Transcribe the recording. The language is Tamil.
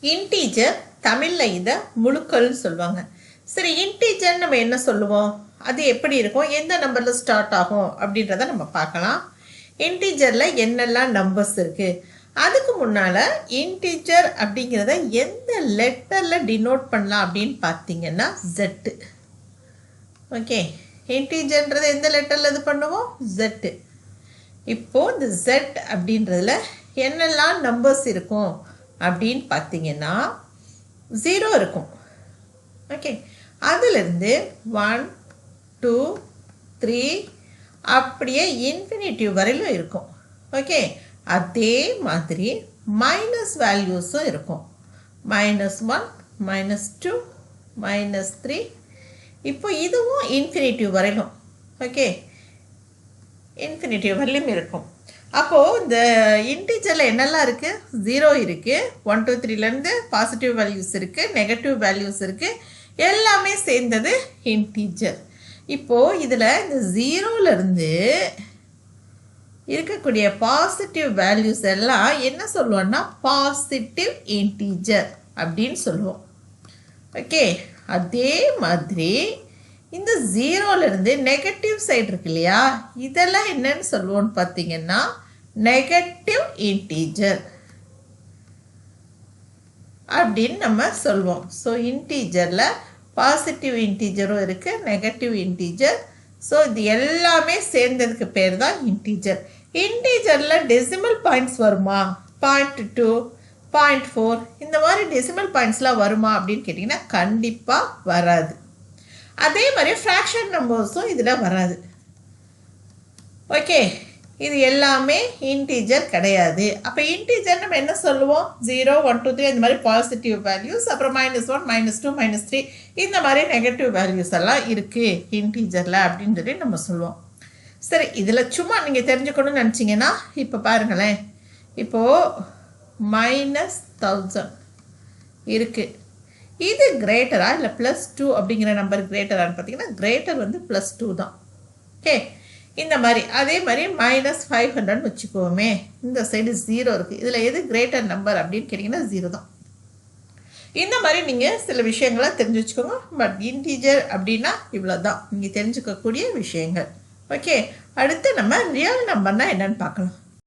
இன்டீஜர் தமிழில் இதை முழுக்கள்னு சொல்லுவாங்க. சரி, இன்டீஜர் நம்ம என்ன சொல்லுவோம், அது எப்படி இருக்கும், எந்த நம்பரில் ஸ்டார்ட் ஆகும் அப்படின்றத நம்ம பார்க்கலாம். இன்டீஜரில் என்னெல்லாம் நம்பர்ஸ் இருக்குது, அதுக்கு முன்னால் இன்டீஜர் அப்படிங்கிறத எந்த லெட்டரில் டினோட் பண்ணலாம் அப்படின்னு பார்த்தீங்கன்னா Z. ஓகே, இன்டீஜர்ன்றதை எந்த லெட்டரில் இது பண்ணுவோம், Z. இப்போது இந்த Z அப்படின்றதுல என்னெல்லாம் நம்பர்ஸ் இருக்கும் அப்படின்னு பார்த்தீங்கன்னா 0 இருக்கும். ஓகே, அதிலிருந்து 1 2 3 அப்படியே இன்ஃபினிட்டிவ் வரையிலும் இருக்கும். ஓகே, அதே மாதிரி மைனஸ் வேல்யூஸும் இருக்கும். -1 -2 -3. இப்போ இதுவும் இன்ஃபினிட்டிவ் வரையிலும். ஓகே, இன்ஃபினிட்டிவ் வரையிலும் இருக்கும். அப்போது இந்த இன்டீஜரில் என்னெல்லாம் இருக்குது, 0 இருக்குது, 1 2 3லேருந்து பாசிட்டிவ் வேல்யூஸ் இருக்குது, நெகட்டிவ் வேல்யூஸ் இருக்குது, எல்லாமே சேர்ந்தது இன்டீஜர். இப்போது இதில் இந்த 0லேருந்து இருக்கக்கூடிய பாசிட்டிவ் வேல்யூஸ் எல்லாம் என்ன சொல்லுவோம்னா பாசிட்டிவ் இன்டீஜர் அப்படின்னு சொல்லுவோம். ஓகே, அதே மாதிரி இந்த 0லேருந்து நெகட்டிவ் சைடு இருக்கு இல்லையா, இதெல்லாம் என்னன்னு சொல்லுவோம்னு பார்த்தீங்கன்னா நெகட்டிவ் இன்டீஜர் அப்படின்னு நம்ம சொல்லுவோம். ஸோ இன்டீஜரில் பாசிட்டிவ் இன்டீஜரும் இருக்குது, நெகட்டிவ் இன்டீஜர். ஸோ இது எல்லாமே சேர்ந்ததுக்கு பேர் தான் இன்டீஜர். இன்டீஜரில் டெசிமல் பாயிண்ட்ஸ் வருமா, 0.2 0.4 இந்த மாதிரி டெசிமல் பாயிண்ட்ஸ்லாம் வருமா அப்படின்னு கேட்டிங்கன்னா கண்டிப்பாக வராது. அதே மாதிரி ஃப்ராக்ஷன் நம்பர்ஸும் இதில் வராது. ஓகே, இது எல்லாமே இன்டீஜர் கிடையாது. அப்போ இன்டீஜர் நம்ம என்ன சொல்லுவோம், 0 1 2 3 இந்த மாதிரி பாசிட்டிவ் வேல்யூஸ், அப்புறம் -1 -2 -3 இந்த மாதிரி நெகட்டிவ் வேல்யூஸ் எல்லாம் இருக்குது இன்டீஜரில் அப்படின்னு சொல்லி நம்ம சொல்லுவோம். சரி, இதில் சும்மா நீங்கள் தெரிஞ்சுக்கணும்னு நினச்சிங்கன்னா இப்போ பாருங்களேன், இப்போது -1000 இருக்குது. இது கிரேட்டரா இல்லை +2 அப்படிங்கிற நம்பர் கிரேட்டரான்னு பார்த்தீங்கன்னா கிரேட்டர் வந்து +2 தான். ஓகே, இந்த மாதிரி அதே மாதிரி -500 வச்சுக்கோமே, இந்த சைடு 0 இருக்குது, இதில் எது கிரேட்டர் நம்பர் அப்படின்னு கேட்டிங்கன்னா 0 தான். இந்த மாதிரி நீங்கள் சில விஷயங்களை தெரிஞ்சு வச்சுக்கோங்க. பட் இன்டீஜர் அப்படின்னா இவ்வளோ தான் நீங்கள் தெரிஞ்சுக்கக்கூடிய விஷயங்கள். ஓகே, அடுத்து நம்ம ரியல் நம்பர்னால் என்னென்னு பார்க்கலாம்.